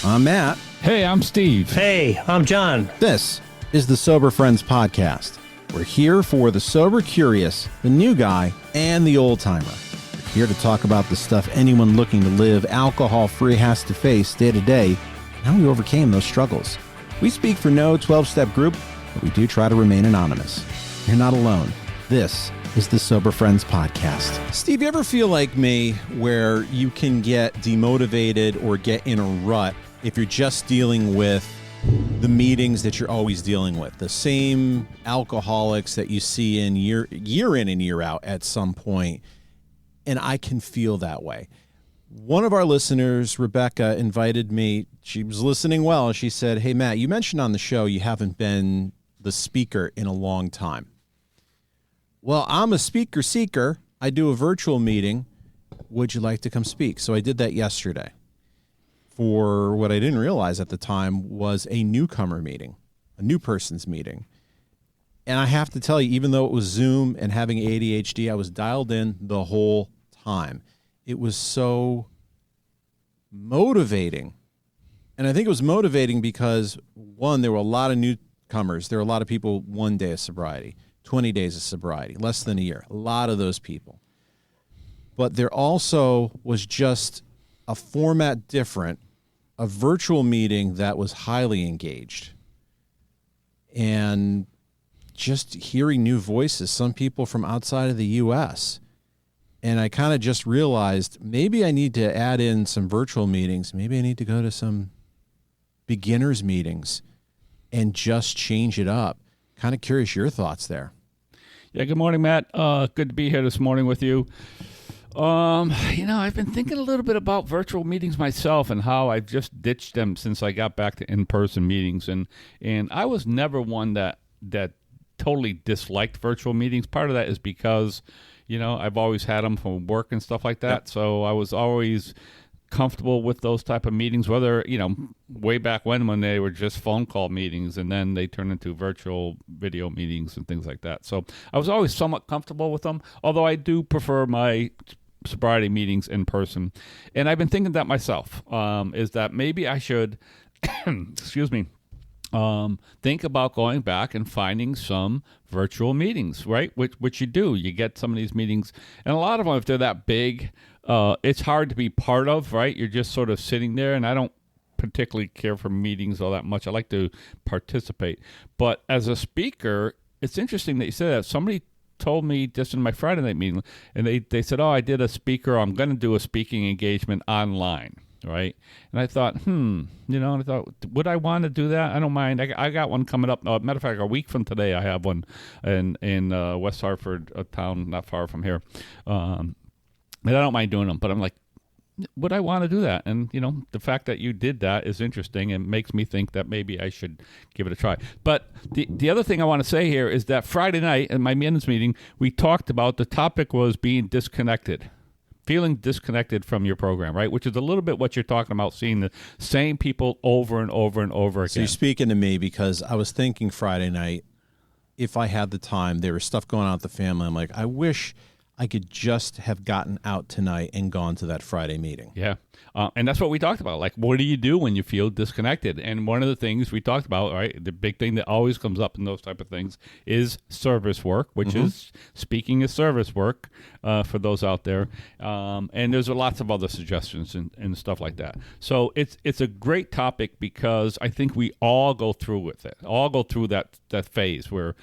I'm Matt. Hey, I'm Steve. Hey, I'm John. This is the Sober Friends Podcast. We're here for the sober curious, the new guy, and the old timer. We're here to talk about the stuff anyone looking to live alcohol-free has to face day to day, and how we overcame those struggles. We speak for no 12-step group, but we do try to remain anonymous. You're not alone. This is the Sober Friends Podcast. Steve, you ever feel like me where you can get demotivated or get in a rut if you're just dealing with the meetings that you're always dealing with, the same alcoholics that you see in year in and year out at some point, and I can feel that way. One of our listeners, Rebecca, invited me. She was listening well. She said, "Hey, Matt, you mentioned on the show you haven't been the speaker in a long time." Well, I'm a speaker seeker. I do a virtual meeting. Would you like to come speak? So I did that yesterday. For what I didn't realize at the time was a newcomer meeting, a new person's meeting. And I have to tell you, even though it was Zoom and having ADHD, I was dialed in the whole time. It was so motivating. And I think it was motivating because, one, there were a lot of newcomers. There were a lot of people 1 day of sobriety, 20 days of sobriety, less than a year. A lot of those people. But there also was just a format different, a virtual meeting that was highly engaged. And just hearing new voices, some people from outside of the U.S. And I kind of just realized maybe I need to add in some virtual meetings. Maybe I need to go to some beginners meetings and just change it up. Kind of curious your thoughts there. Yeah, good morning, Matt. Good to be here this morning with you. I've been thinking a little bit about virtual meetings myself and how I've just ditched them since I got back to in-person meetings. And I was never one that totally disliked virtual meetings. Part of that is because, I've always had them from work and stuff like that. Yep. So I was always comfortable with those type of meetings, whether, way back when they were just phone call meetings and then they turned into virtual video meetings and things like that. So I was always somewhat comfortable with them, although I do prefer my sobriety meetings in person. And I've been thinking that myself, is that maybe I should, think about going back and finding some virtual meetings, right? Which you do. You get some of these meetings, and a lot of them, if they're that big, it's hard to be part of, right? You're just sort of sitting there, and I don't particularly care for meetings all that much. I like to participate. But as a speaker, it's interesting that you said that. Somebody told me just in my Friday night meeting, and they said, I'm going to do a speaking engagement online, right? And I thought, would I want to do that? I don't mind. I got one coming up. Matter of fact, a week from today, I have one in West Hartford, a town not far from here. And I don't mind doing them, but I'm like, would I want to do that? And, the fact that you did that is interesting and makes me think that maybe I should give it a try. But the other thing I want to say here is that Friday night at my men's meeting, we talked about, the topic was being disconnected, feeling disconnected from your program, right? Which is a little bit what you're talking about, seeing the same people over and over and over again. So you're speaking to me because I was thinking Friday night, if I had the time, there was stuff going on with the family. I'm like, I wish I could just have gotten out tonight and gone to that Friday meeting. Yeah. And that's what we talked about. Like, what do you do when you feel disconnected? And one of the things we talked about, right, the big thing that always comes up in those type of things is service work, which is speaking is service work for those out there. And there's lots of other suggestions and stuff like that. So it's a great topic because I think we all go through with it, all go through that phase where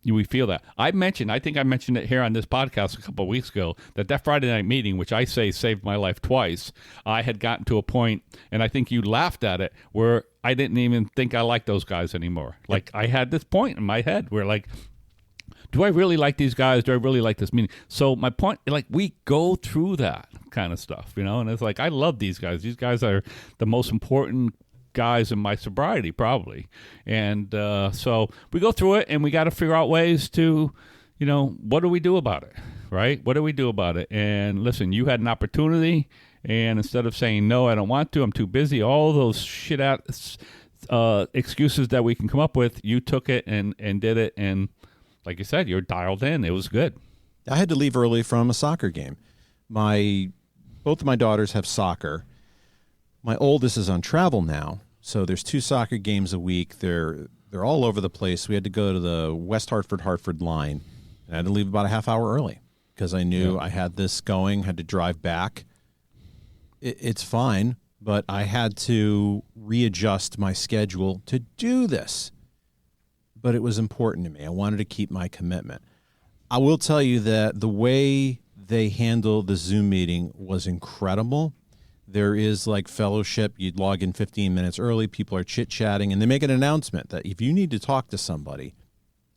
we feel that. I think I mentioned it here on this podcast a couple of weeks ago, that Friday night meeting, which I say saved my life twice, I had gotten to a point, and I think you laughed at it, where I didn't even think I liked those guys anymore. Like, I had this point in my head where, like, do I really like these guys? Do I really like this meeting? So my point, like, we go through that kind of stuff, and it's like, I love these guys. These guys are the most important guys in my sobriety, probably. And so we go through it, and we got to figure out ways to, what do we do about it, right? What do we do about it? And listen, you had an opportunity, and instead of saying, no, I don't want to, I'm too busy, all those excuses that we can come up with, you took it and did it. And like you said, you're dialed in. It was good. I had to leave early from a soccer game. Both of my daughters have soccer. My oldest is on travel now, so there's 2 soccer games a week. They're all over the place. We had to go to the West Hartford line, and I had to leave about a half hour early because I knew I had this going, had to drive back. It's fine, but I had to readjust my schedule to do this. But it was important to me. I wanted to keep my commitment. I will tell you that the way they handled the Zoom meeting was incredible. There is like fellowship. You'd log in 15 minutes early. People are chit-chatting, and they make an announcement that if you need to talk to somebody,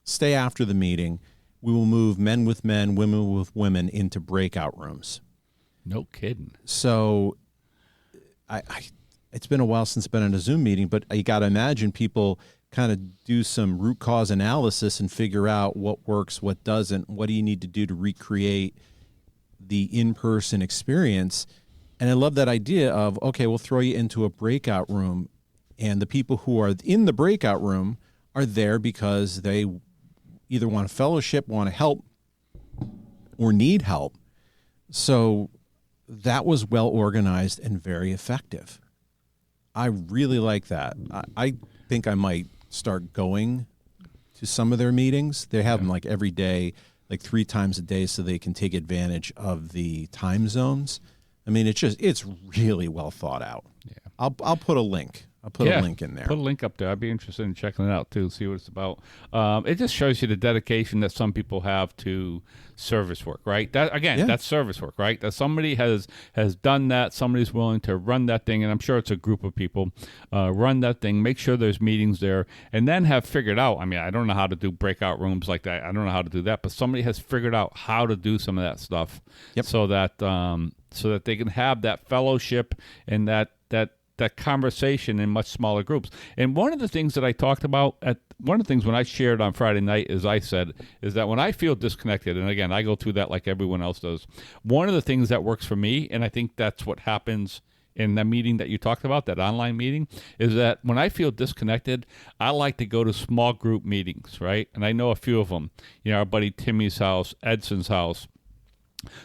stay after the meeting. We will move men with men, women with women into breakout rooms. No kidding. So it's been a while since I've been in a Zoom meeting, but you got to imagine people kind of do some root cause analysis and figure out what works, what doesn't, what do you need to do to recreate the in-person experience. And I love that idea of, okay, we'll throw you into a breakout room, and the people who are in the breakout room are there because they either want to fellowship, want to help, or need help. So that was well organized and very effective. I really like that. I think I might start going to some of their meetings. They have them like every day, like 3 times a day, so they can take advantage of the time zones. I mean, it's really well thought out. Yeah. I'll put a link. I'll put a link in there. Put a link up there. I'd be interested in checking it out too, see what it's about. It just shows you the dedication that some people have to service work, right? That's service work, right? That somebody has done that. Somebody's willing to run that thing, and I'm sure it's a group of people. Run that thing, make sure there's meetings there, and then have figured out. I mean, I don't know how to do breakout rooms like that. I don't know how to do that, but somebody has figured out how to do some of that stuff, so that they can have that fellowship and that conversation in much smaller groups. And one of the things that I talked about one of the things when I shared on Friday night, as I said, is that when I feel disconnected, and again, I go through that like everyone else does, one of the things that works for me, and I think that's what happens in the meeting that you talked about, that online meeting, is that when I feel disconnected, I like to go to small group meetings, right? And I know a few of them. You know, our buddy Timmy's house, Edson's house.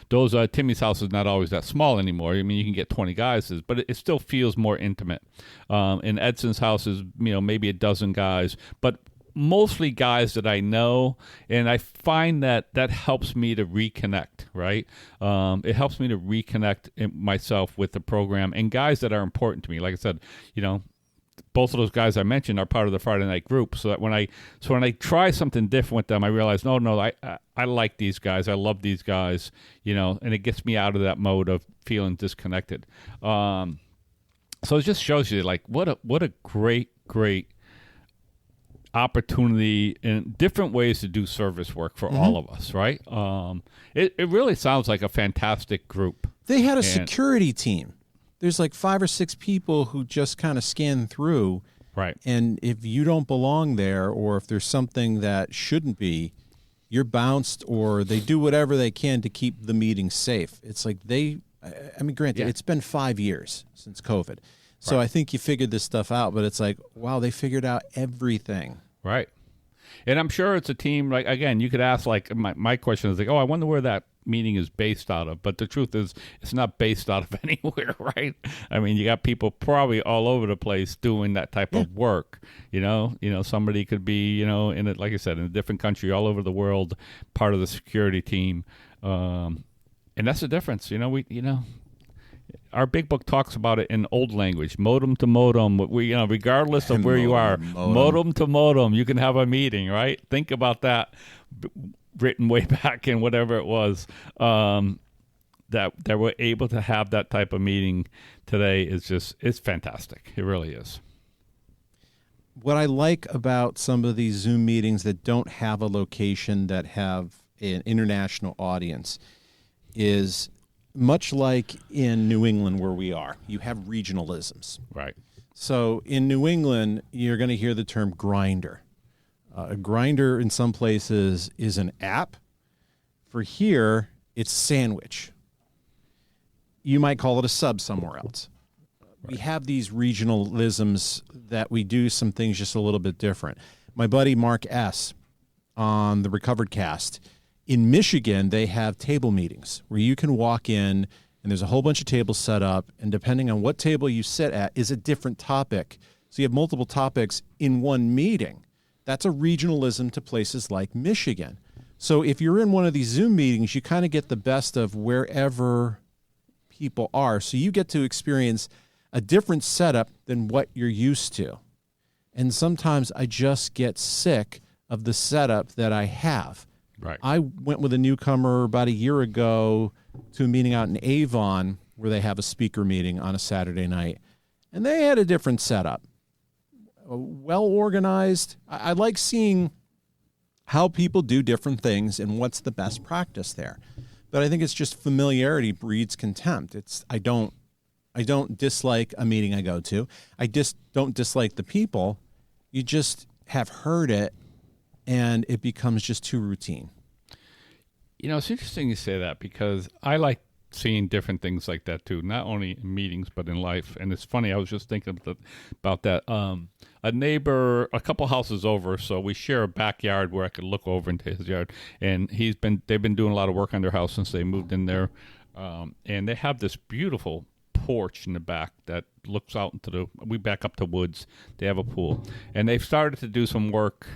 Those Timmy's house is not always that small anymore. I mean, you can get 20 guys, but it still feels more intimate. And Edson's house is, maybe a dozen guys, but mostly guys that I know, and I find that helps me to reconnect, right? It helps me to reconnect myself with the program and guys that are important to me. Like I said, both of those guys I mentioned are part of the Friday night group. So that when I try something different with them, I realize, no, I like these guys. I love these guys, and it gets me out of that mode of feeling disconnected. So it just shows you like what a great opportunity and different ways to do service work for all of us, right? It really sounds like a fantastic group. They had a security team. There's like 5 or 6 people who just kind of scan through. Right. And if you don't belong there, or if there's something that shouldn't be, you're bounced, or they do whatever they can to keep the meeting safe. It's like granted, it's been 5 years since COVID. So I think you figured this stuff out, but it's like, wow, they figured out everything. Right. And I'm sure it's a team, like, again, you could ask, like, my question is like, I wonder where that meeting is based out of. But the truth is, it's not based out of anywhere, right? I mean, you got people probably all over the place doing that type of work. Somebody could be, in it, like I said, in a different country all over the world, part of the security team. And that's the difference. Our big book talks about it in old language, modem to modem. Regardless of where you are, modem to modem, you can have a meeting, right? Think about that, written way back in whatever it was. That we're able to have that type of meeting today it's fantastic. It really is. What I like about some of these Zoom meetings that don't have a location, that have an international audience, is much like in New England where we are, you have regionalisms. Right. So in New England, you're going to hear the term grinder. A grinder in some places is an app. For here, it's sandwich. You might call it a sub somewhere else. Right. We have these regionalisms that we do some things just a little bit different. My buddy Mark S. on the Recovered Cast, in Michigan, they have table meetings where you can walk in, and there's a whole bunch of tables set up, and depending on what table you sit at is a different topic. So you have multiple topics in one meeting. That's a regionalism to places like Michigan. So if you're in one of these Zoom meetings, you kind of get the best of wherever people are. So you get to experience a different setup than what you're used to. And sometimes I just get sick of the setup that I have. Right. I went with a newcomer about a year ago to a meeting out in Avon where they have a speaker meeting on a Saturday night, and they had a different setup. Well organized. I like seeing how people do different things and what's the best practice there. But I think it's just familiarity breeds contempt. I don't dislike a meeting I go to. I just don't dislike the people. You just have heard it, and it becomes just too routine. You know, it's interesting you say that because I like seeing different things like that too, not only in meetings but in life. And it's funny, I was just thinking about that. A neighbor, a couple houses over, so we share a backyard where I could look over into his yard. And they've been doing a lot of work on their house since they moved in there. And they have this beautiful porch in the back that looks out we back up to woods. They have a pool, and they've started to do some work.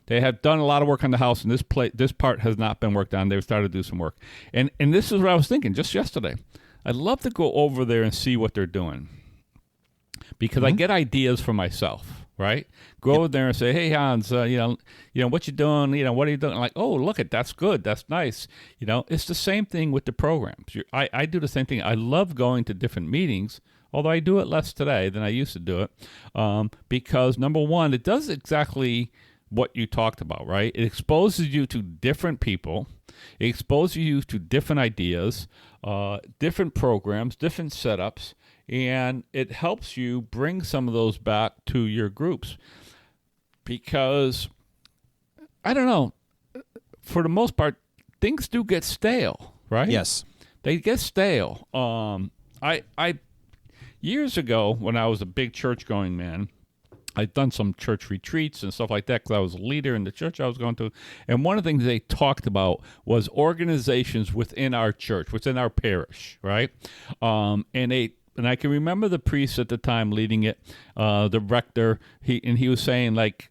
They have done a lot of work on the house, and this part has not been worked on. They've started to do some work. And this is what I was thinking just yesterday. I'd love to go over there and see what they're doing because I get ideas for myself, right? Go over there and say, hey, Hans, what you doing? What are you doing? Like, oh, look, that's good. That's nice. It's the same thing with the programs. I do the same thing. I love going to different meetings, although I do it less today than I used to do it because, number one, it does exactly what you talked about, right? It exposes you to different people. It exposes you to different ideas, different programs, different setups, and it helps you bring some of those back to your groups. Because, I don't know, for the most part, things do get stale, right? Yes. They get stale. I years ago, when I was a big church-going man, I'd done some church retreats and stuff like that because I was a leader in the church I was going to. And one of the things they talked about was organizations within our church, within our parish, right? And I can remember the priest at the time leading it, the rector, he was saying, like,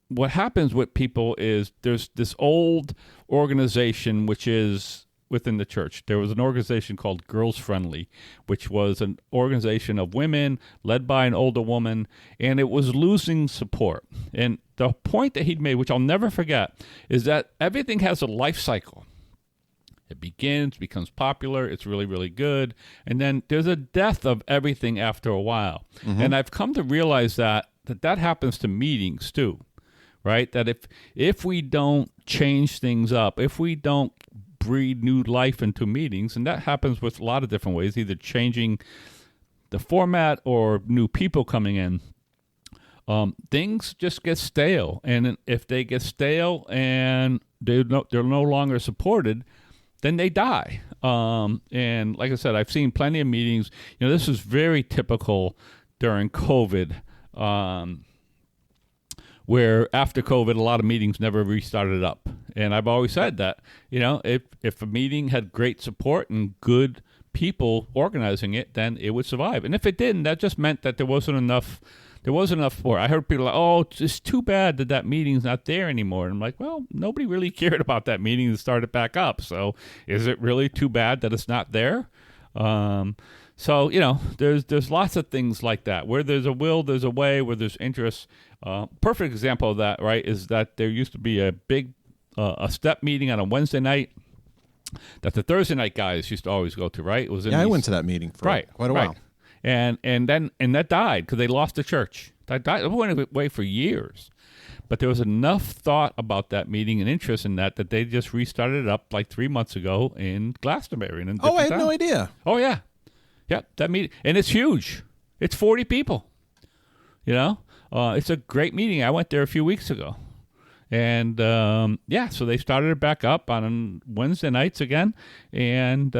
what happens with people is there's this old organization which is within the church. There was an organization called Girls Friendly, which was an organization of women led by an older woman, and it was losing support. And the point that he'd made, which I'll never forget, is that everything has a life cycle. It becomes popular, it's really, really good, and then there's a death of everything after a while. Mm-hmm. And I've come to realize that happens to meetings too, right? That if we don't change things up, if we don't breathe new life into meetings, and that happens with a lot of different ways, either changing the format or new people coming in, things just get stale. And if they get stale and they're no longer supported, then they die. And like I said, I've seen plenty of meetings. This was very typical during COVID, where after COVID, a lot of meetings never restarted up. And I've always said that, if a meeting had great support and good people organizing it, then it would survive. And if it didn't, that just meant that there wasn't enough support. I heard people like, oh, it's just too bad that meeting's not there anymore. And I'm like, well, nobody really cared about that meeting to start it back up. So is it really too bad that it's not there? So, there's lots of things like that. Where there's a will, there's a way. Where there's interest. Perfect example of that, right, is that there used to be a big a step meeting on a Wednesday night that the Thursday night guys used to always go to, right? It was I went to that meeting for quite a while. And that died because they lost the church. That died. It went away for years. But there was enough thought about that meeting and interest in that they just restarted it up like 3 months ago in Glastonbury. I had no idea. Oh, yeah. Yeah, that meeting. And it's huge. It's 40 people. It's a great meeting. I went there a few weeks ago. And, so they started it back up on Wednesday nights again. And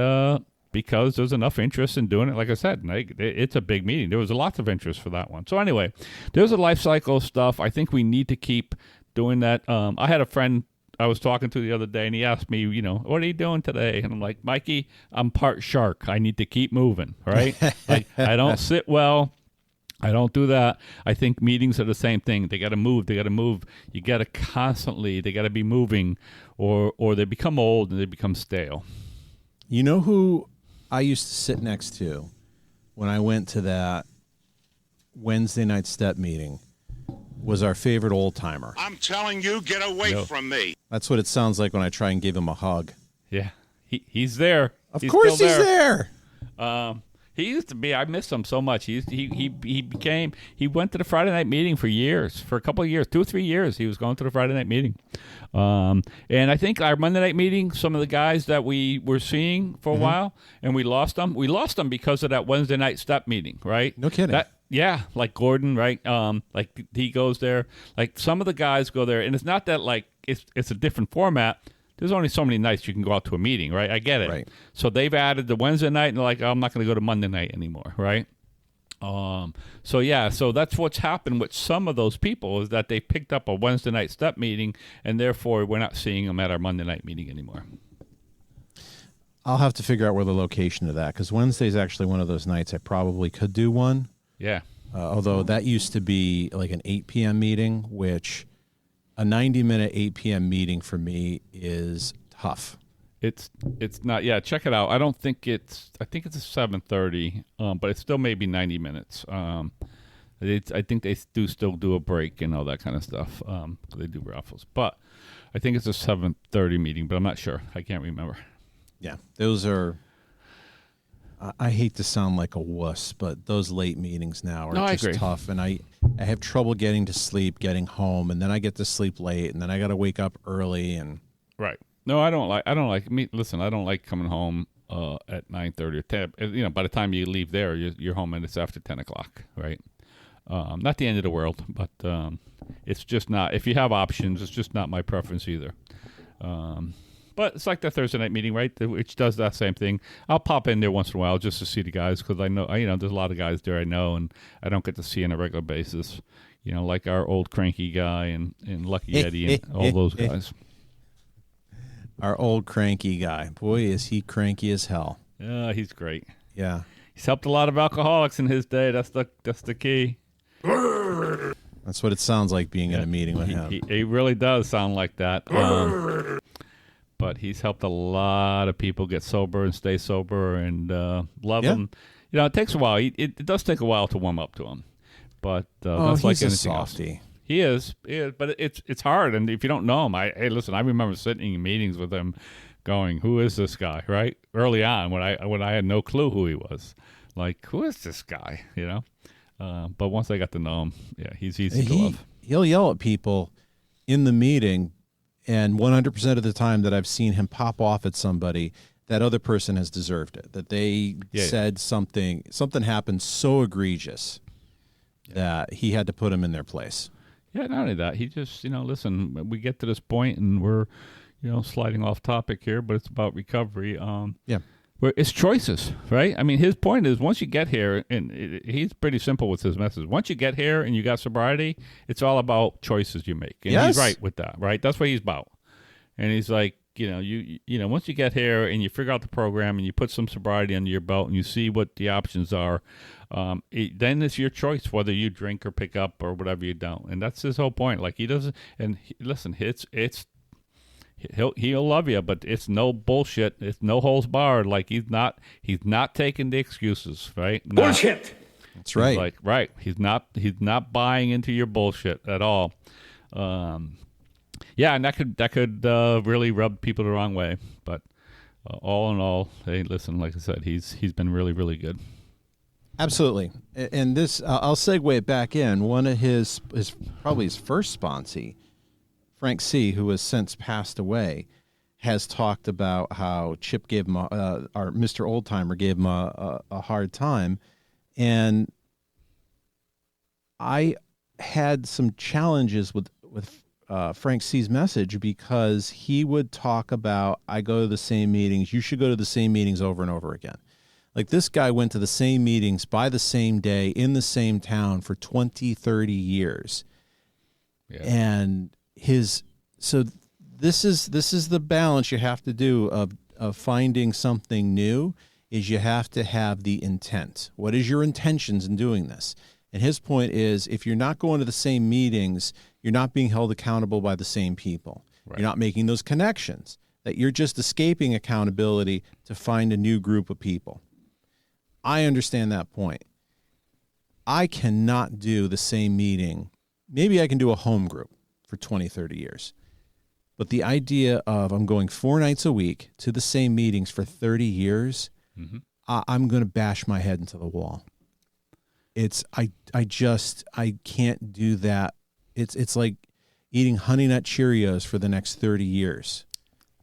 because there's enough interest in doing it, like I said, it's a big meeting. There was lots of interest for that one. So anyway, there's a life cycle stuff. I think we need to keep doing that. I had a friend was talking to the other day, and he asked me, what are you doing today? And I'm like, Mikey, I'm part shark. I need to keep moving, right? Like, I don't sit well. I don't do that. I think meetings are the same thing. They got to move. They got to move. You got to constantly. They got to be moving, or they become old and they become stale. You know who I used to sit next to when I went to that Wednesday night step meeting was our favorite old timer. I'm telling you, get away from me. That's what it sounds like when I try and give him a hug. Yeah, he's there. Of course he's there. He used to be. I miss him so much. He went to the Friday night meeting for years, for a couple of years, 2 or 3 years. He was going to the Friday night meeting, and I think our Monday night meeting, some of the guys that we were seeing for a while, and we lost them. We lost them because of that Wednesday night step meeting, right? No kidding. Yeah, like Gordon, right? Like he goes there. Like some of the guys go there, and it's not that like it's a different format. There's only so many nights you can go out to a meeting, right? I get it. Right. So they've added the Wednesday night, and they're like, I'm not going to go to Monday night anymore, right? So that's what's happened with some of those people is that they picked up a Wednesday night step meeting, and therefore we're not seeing them at our Monday night meeting anymore. I'll have to figure out where the location of that, because Wednesday is actually one of those nights I probably could do one. Yeah. Although that used to be like an 8 p.m. meeting, which a 90-minute 8 p.m. meeting for me is tough. It's not. Yeah, check it out. I think it's a 7:30, but it still may be 90 minutes. I think they do still do a break and all that kind of stuff. They do raffles, but I think it's a 7:30 meeting, but I'm not sure. I can't remember. Yeah, those are. I hate to sound like a wuss, but those late meetings now are just tough, and I have trouble getting to sleep, getting home, and then I get to sleep late, and then I got to wake up early, and right. No, I don't like me. Listen, I don't like coming home at 9:30 or 10. By the time you leave there, you're home and it's after 10 o'clock, right? Not the end of the world, but it's just not. If you have options, it's just not my preference either. But it's like the Thursday night meeting, right? Which does that same thing. I'll pop in there once in a while just to see the guys because I know, there's a lot of guys there I know, and I don't get to see on a regular basis. Like our old cranky guy and Lucky Eddie and all those guys. Our old cranky guy. Boy, is he cranky as hell. Yeah, he's great. Yeah. He's helped a lot of alcoholics in his day. That's the key. That's what it sounds like being in a meeting with him. He really does sound like that. But he's helped a lot of people get sober and stay sober and love him. It takes a while. It does take a while to warm up to him. But that's like anything softy. Else. He is, but it's hard. And if you don't know him, I remember sitting in meetings with him going, who is this guy, right? Early on when I had no clue who he was. Like, who is this guy, But once I got to know him, he's easy to love. He'll yell at people in the meeting, and 100% of the time that I've seen him pop off at somebody, that other person has deserved it. That they said something happened so egregious that he had to put him in their place. Yeah, not only that, he just, listen, we get to this point and we're, sliding off topic here, but it's about recovery. Where it's choices, right? I mean, his point is once you get here, and he's pretty simple with his message. Once you get here and you got sobriety, it's all about choices you make. And he's right with that, right? That's what he's about. And he's like, once you get here and you figure out the program and you put some sobriety under your belt and you see what the options are, then it's your choice whether you drink or pick up or whatever you don't. And that's his whole point. Like he doesn't. And listen, he'll love you, but it's no bullshit. It's no holds barred. Like he's not taking the excuses, right? Bullshit. That's right. Like right. He's not buying into your bullshit at all. And that could really rub people the wrong way. But all in all, hey, listen, like I said, he's been really, really good. Absolutely. And this, I'll segue it back in. One of his probably his first sponsee, Frank C., who has since passed away, has talked about how Chip gave him, our Mr. Oldtimer gave him a hard time. And I had some challenges with Frank C.'s message because he would talk about, I go to the same meetings. You should go to the same meetings over and over again. Like this guy went to the same meetings by the same day in the same town for 20, 30 years. Yeah. And this This is the balance you have to do of finding something new. Is you have to have the intent. What is your intentions in doing this? And his point is, if you're not going to the same meetings, you're not being held accountable by the same people. Right. You're not making those connections, that you're just escaping accountability to find a new group of people. I understand that point. I cannot do the same meeting. Maybe I can do a home group for 20, 30 years. But the idea of I'm going 4 nights a week to the same meetings for 30 years, I'm going to bash my head into the wall. I can't do that. It's like eating Honey Nut Cheerios for the next 30 years.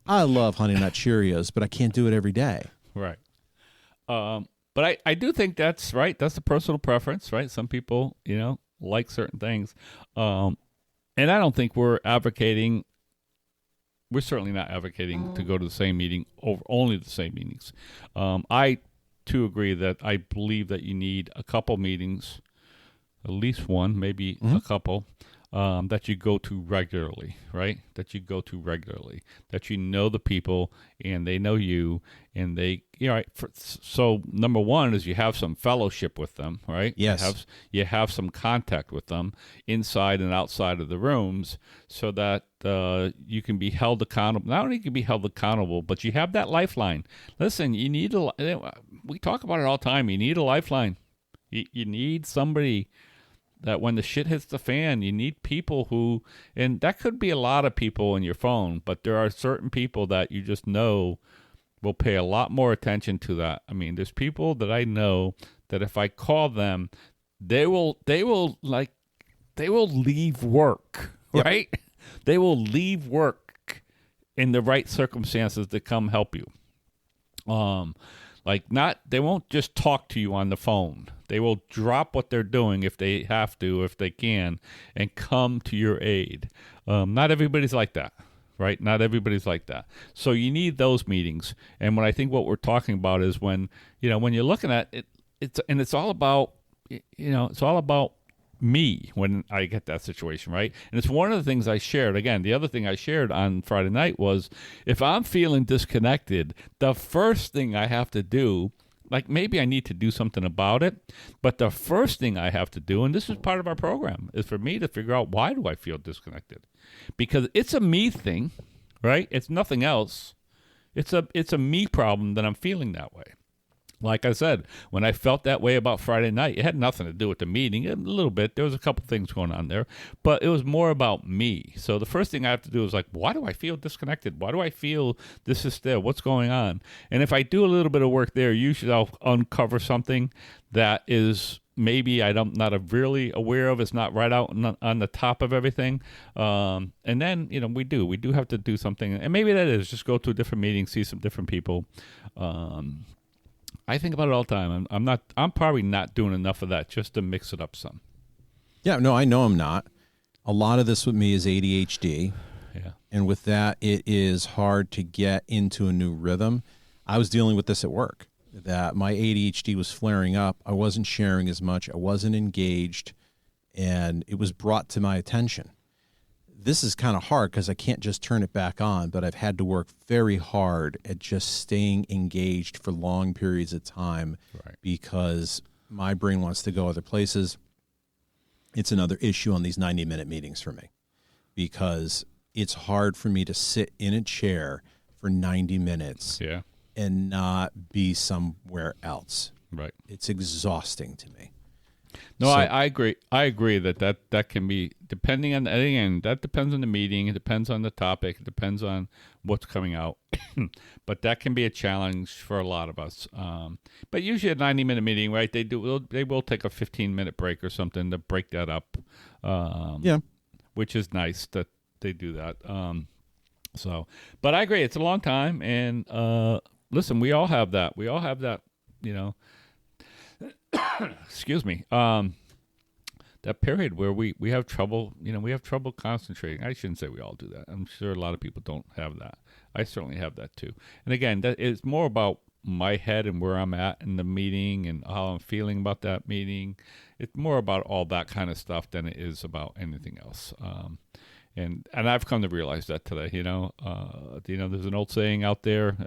I love Honey Nut Cheerios, but I can't do it every day. Right. But I do think that's right. That's a personal preference, right? Some people, like certain things. And I don't think we're certainly not advocating to go to the same meeting over only the same meetings. I too agree that I believe that you need a couple meetings, at least one, maybe a couple, that you go to regularly, right? That you know the people and they know you, and they, so number one is you have some fellowship with them, right? Yes. You have some contact with them inside and outside of the rooms, so that you can be held accountable. Not only can you be held accountable, but you have that lifeline. Listen, we talk about it all the time. You need a lifeline. You need somebody that when the shit hits the fan, you need people who, and that could be a lot of people in your phone, but there are certain people that you just know will pay a lot more attention to that. I mean, there's people that I know that if I call them, they will leave work, right? Yep. They will leave work in the right circumstances to come help you. They won't just talk to you on the phone. They will drop what they're doing if they have to, if they can, and come to your aid. Not everybody's like that, right? Not everybody's like that. So you need those meetings. And what I think what we're talking about is when you're looking at it, it's all about, it's all about me when I get that situation, right? And it's one of the things I shared. Again, the other thing I shared on Friday night was, if I'm feeling disconnected, the first thing I have to do, maybe I need to do something about it, but the first thing I have to do, and this is part of our program, is for me to figure out, why do I feel disconnected? Because it's a me thing, right? It's nothing else. It's a me problem that I'm feeling that way. Like I said, when I felt that way about Friday night, it had nothing to do with the meeting. A little bit. There was a couple things going on there, but it was more about me. So the first thing I have to do is why do I feel disconnected? Why do I feel this is there? What's going on? And if I do a little bit of work there, usually I'll uncover something that is maybe I'm not really aware of. It's not right out on the top of everything. And then, we do have to do something. And maybe that is just go to a different meeting, see some different people. I think about it all the time. I'm probably not doing enough of that just to mix it up some. Yeah, no, I know I'm not. A lot of this with me is ADHD. Yeah. And with that, it is hard to get into a new rhythm. I was dealing with this at work, that my ADHD was flaring up. I wasn't sharing as much. I wasn't engaged, and it was brought to my attention. This is kind of hard because I can't just turn it back on, but I've had to work very hard at just staying engaged for long periods of time, right, because my brain wants to go other places. It's another issue on these 90-minute meetings for me, because it's hard for me to sit in a chair for 90 minutes and not be somewhere else. Right. It's exhausting to me. No, so, I agree. I agree that can be, depending on, again, that depends on the meeting. It depends on the topic. It depends on what's coming out. But that can be a challenge for a lot of us. But usually a 90-minute meeting, right, they will take a 15-minute break or something to break that up. Which is nice that they do that. But I agree. It's a long time. And listen, we all have that. We all have that, excuse me, that period where we have trouble, we have trouble concentrating. I shouldn't say we all do that. I'm sure a lot of people don't have that. I certainly have that too. And again, that is more about my head and where I'm at in the meeting and how I'm feeling about that meeting. It's more about all that kind of stuff than it is about anything else. And I've come to realize that today, there's an old saying out there,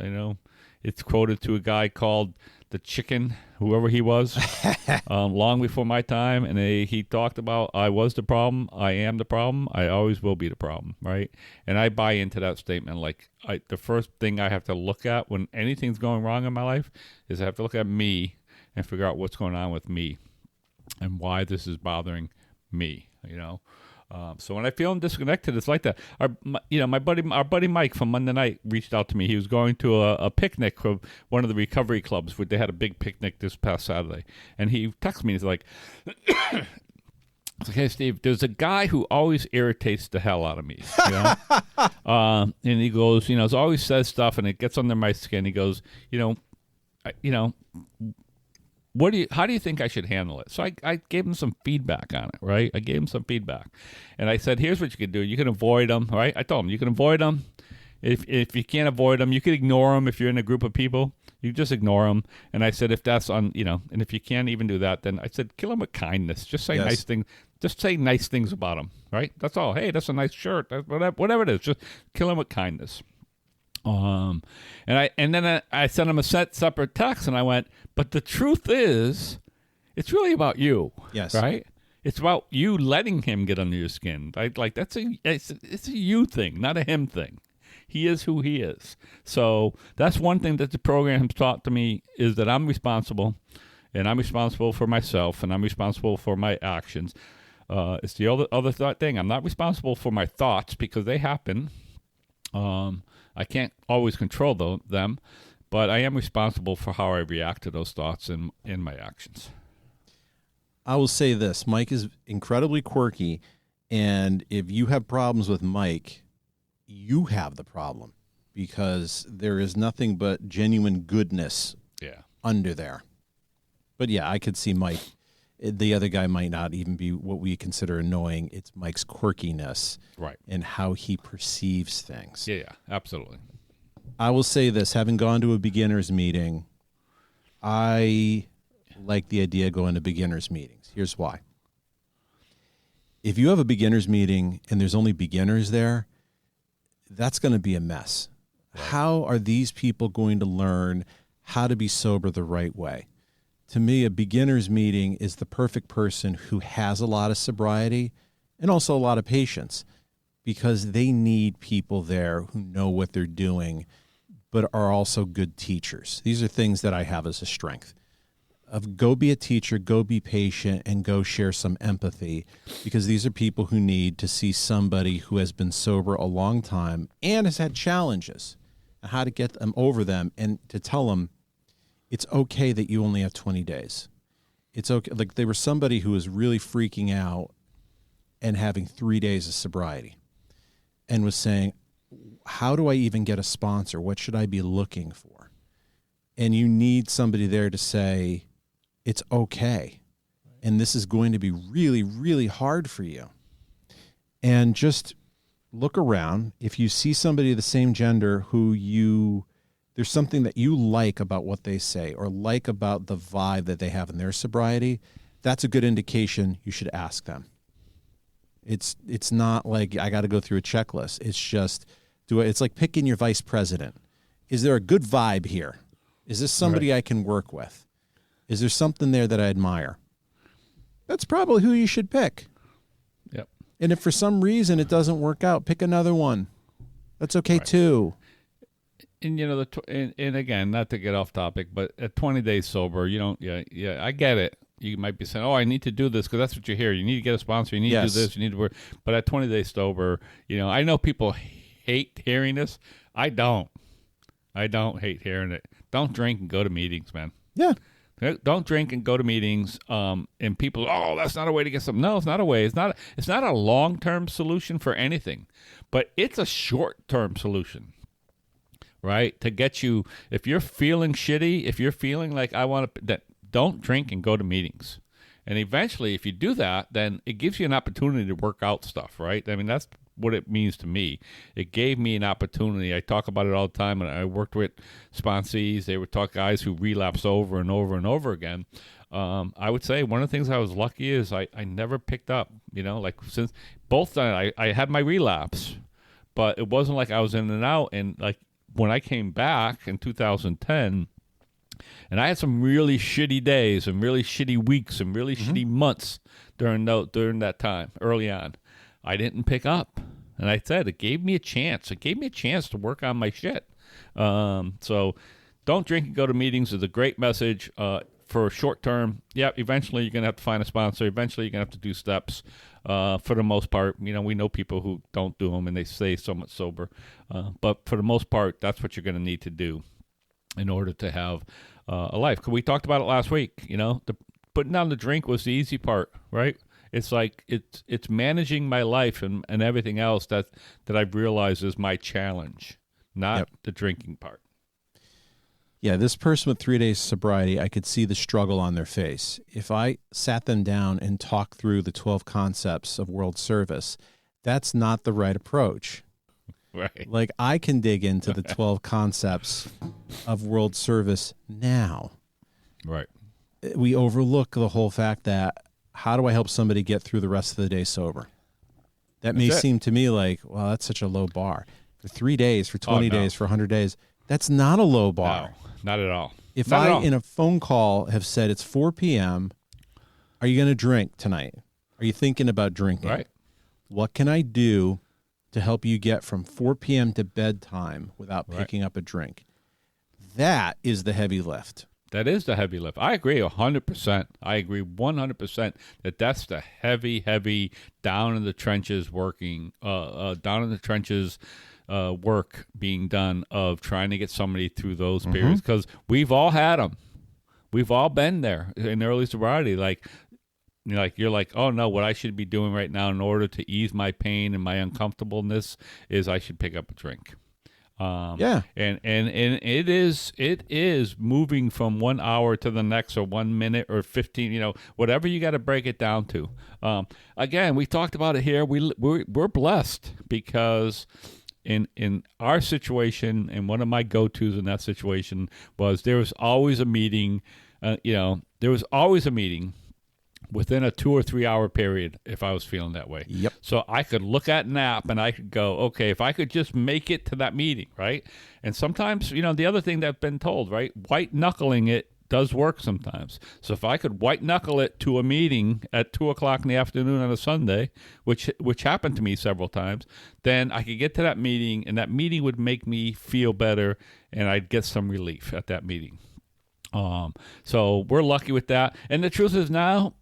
it's quoted to a guy called the chicken, whoever he was, long before my time. And he talked about, I was the problem, I am the problem, I always will be the problem, right? And I buy into that statement. Like, the first thing I have to look at when anything's going wrong in my life is I have to look at me and figure out what's going on with me and why this is bothering me, So when I feel disconnected, it's like that. Our buddy Mike from Monday night reached out to me. He was going to a picnic from one of the recovery clubs. They had a big picnic this past Saturday, and he texted me. He's like, "Hey Steve, there's a guy who always irritates the hell out of me." And he goes, he always says stuff, and it gets under my skin. He goes, how do you think I should handle it? So I gave him some feedback on it, right? I gave him some feedback. And I said, here's what you can do. You can avoid them, right? I told him, you can avoid them. If you can't avoid them, you can ignore them if you're in a group of people. You just ignore them. And I said, if that's and if you can't even do that, then I said, kill them with kindness. Just say nice things. Just say nice things about them, right? That's all. Hey, that's a nice shirt. Whatever it is, just kill them with kindness. And then I sent him a separate text, and I went, but the truth is, it's really about you. Yes. Right? It's about you letting him get under your skin. Right? Like, it's a you thing, not a him thing. He is who he is. So that's one thing that the program has taught to me, is that I'm responsible, and I'm responsible for myself, and I'm responsible for my actions. It's the other thing. I'm not responsible for my thoughts because they happen. I can't always control them, but I am responsible for how I react to those thoughts in my actions. I will say this. Mike is incredibly quirky, and if you have problems with Mike, you have the problem, because there is nothing but genuine goodness under there. But yeah, I could see Mike. The other guy might not even be what we consider annoying. It's Mike's quirkiness, right, and how he perceives things. Yeah, absolutely. I will say this, having gone to a beginner's meeting, I like the idea of going to beginner's meetings. Here's why. If you have a beginner's meeting and there's only beginners there, that's going to be a mess. Right. How are these people going to learn how to be sober the right way? To me, a beginner's meeting is the perfect person who has a lot of sobriety and also a lot of patience, because they need people there who know what they're doing but are also good teachers. These are things that I have as a strength. Of go be a teacher, go be patient, and go share some empathy, because these are people who need to see somebody who has been sober a long time and has had challenges, and how to get them over them, and to tell them it's okay that you only have 20 days. It's okay. Like, they were somebody who was really freaking out and having 3 days of sobriety and was saying, how do I even get a sponsor? What should I be looking for? And you need somebody there to say, it's okay. And this is going to be really, really hard for you. And just look around. If you see somebody of the same gender who there's something that you like about what they say, or like about the vibe that they have in their sobriety, that's a good indication you should ask them. It's not like I got to go through a checklist. It's just, it's like picking your vice president. Is there a good vibe here? Is this somebody I can work with? Is there something there that I admire? That's probably who you should pick. Yep. And if for some reason it doesn't work out, pick another one. That's okay too. And and again, not to get off topic, but at 20 days sober, you don't. Yeah, I get it. You might be saying, "Oh, I need to do this," because that's what you hear. You need to get a sponsor. You need to do this. You need to work. But at 20 days sober, I know people hate hearing this. I don't hate hearing it. Don't drink and go to meetings, man. Yeah. Don't drink and go to meetings. And people, that's not a way to get something. No, it's not a way. It's not a long-term solution for anything, but it's a short-term solution. Right? To get you, if you're feeling shitty, if you're feeling like don't drink and go to meetings. And eventually, if you do that, then it gives you an opportunity to work out stuff, right? I mean, that's what it means to me. It gave me an opportunity. I talk about it all the time, and I worked with sponsees. They would talk guys who relapse over and over and over again. I would say one of the things I was lucky is I never picked up, like since both times I had my relapse, but it wasn't like I was in and out. And like when I came back in 2010, and I had some really shitty days and really shitty weeks and really shitty months during that time early on, I didn't pick up. And I said, it gave me a chance. It gave me a chance to work on my shit. So don't drink and go to meetings is a great message. For a short term, eventually you're going to have to find a sponsor. Eventually you're going to have to do steps. For the most part, we know people who don't do them and they stay somewhat sober. But for the most part, that's what you're going to need to do in order to have a life. Because we talked about it last week. Putting down the drink was the easy part, right? It's like it's managing my life and everything else that I've realized is my challenge, not the drinking part. Yeah, this person with 3 days sobriety, I could see the struggle on their face. If I sat them down and talked through the 12 concepts of world service, that's not the right approach. Right. Like, I can dig into the 12 concepts of world service now. Right. We overlook the whole fact that how do I help somebody get through the rest of the day sober? That may seem to me like, well, that's such a low bar. For 3 days, for 20 days, for 100 days, that's not a low bar. No, not at all. If I, in a phone call, have said it's 4 p.m., are you going to drink tonight? Are you thinking about drinking? Right. What can I do to help you get from 4 p.m. to bedtime without picking up a drink? That is the heavy lift. That is the heavy lift. I agree 100%. I agree 100% that that's the heavy down in the trenches working, work being done of trying to get somebody through those periods, because we've all had them. We've all been there in early sobriety. Like you're like, oh no, what I should be doing right now in order to ease my pain and my uncomfortableness is I should pick up a drink. And it is moving from 1 hour to the next, or 1 minute or 15, whatever you got to break it down to. Again, we talked about it here. We're blessed because in our situation, and one of my go-tos in that situation was there was always a meeting. There was always a meeting within a 2 or 3 hour period if I was feeling that way. Yep. So I could look at an app and I could go, okay, if I could just make it to that meeting, right? And sometimes, the other thing that I've been told, right, white knuckling it does work sometimes. So if I could white knuckle it to a meeting at 2:00 in the afternoon on a Sunday, which happened to me several times, then I could get to that meeting, and that meeting would make me feel better, and I'd get some relief at that meeting. So we're lucky with that. And the truth is now,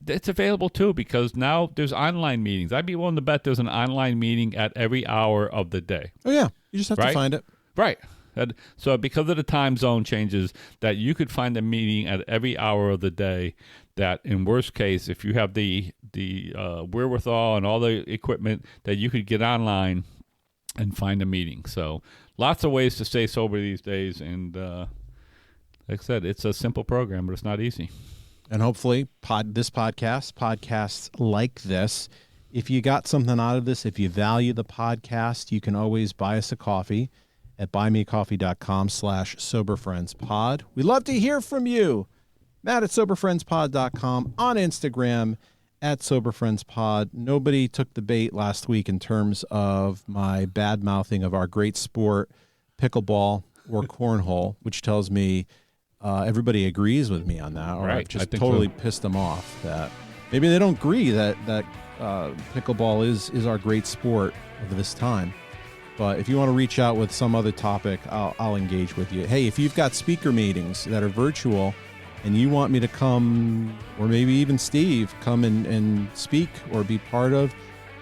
it's available too, because now there's online meetings. I'd be willing to bet there's an online meeting at every hour of the day. Oh, yeah. You just have to find it. Right. So because of the time zone changes, that you could find a meeting at every hour of the day, that in worst case, if you have the wherewithal and all the equipment, that you could get online and find a meeting. So lots of ways to stay sober these days. And like I said, it's a simple program, but it's not easy. And hopefully podcasts like this, if you got something out of this, if you value the podcast, you can always buy us a coffee at buymeacoffee.com/soberfriendspod. We love to hear from you. Matt at soberfriendspod.com, on Instagram at soberfriendspod. Nobody took the bait last week in terms of my bad mouthing of our great sport, pickleball or cornhole, which tells me everybody agrees with me on that, or right. I've just totally pissed them off. That maybe they don't agree that pickleball is our great sport of this time. But if you want to reach out with some other topic, I'll engage with you. Hey, if you've got speaker meetings that are virtual and you want me to come, or maybe even Steve, come and speak or be part of,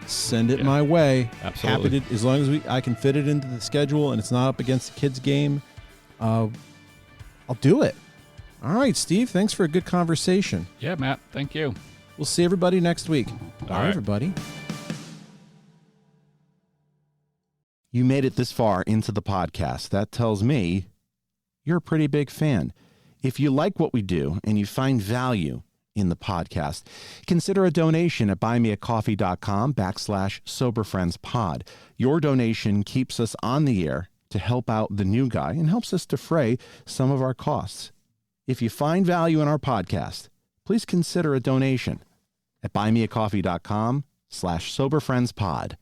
send it my way. Absolutely. Happy to, as long as I can fit it into the schedule and it's not up against the kids' game, I'll do it. All right, Steve, thanks for a good conversation. Yeah, Matt, thank you. We'll see everybody next week. Bye, everybody. You made it this far into the podcast. That tells me you're a pretty big fan. If you like what we do and you find value in the podcast. Consider a donation at buymeacoffee.com/soberfriendspod. Your donation keeps us on the air to help out the new guy and helps us defray some of our costs. If you find value in our podcast, please consider a donation at buymeacoffee.com/soberfriendspod.